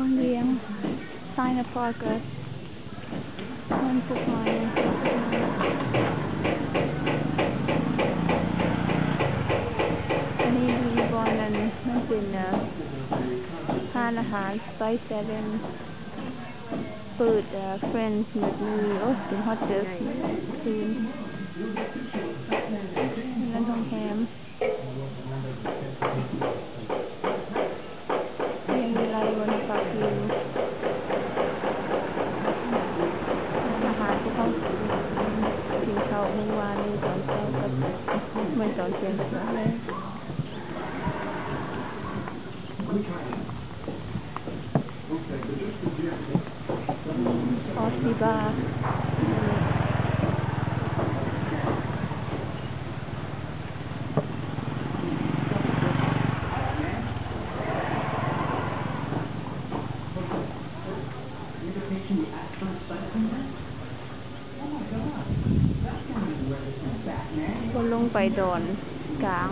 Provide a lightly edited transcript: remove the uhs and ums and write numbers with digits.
One Liang Sign of Progress 1 Foot Mile อันนี้มีบอนนั้นมันเป็นร้านอาหาร Spice 7 เปิดFriends แบบนี้โอ้เป็นฮอตเจอคืนนั่นโรงแรมยังมีไรวันปากอยู่อาหารที่เขากินข้าวเมื่อวานนี้ตอนเช้ากับเมื่อตอนเที่ยงเลยออสติบาคนลงไปดอนกลาง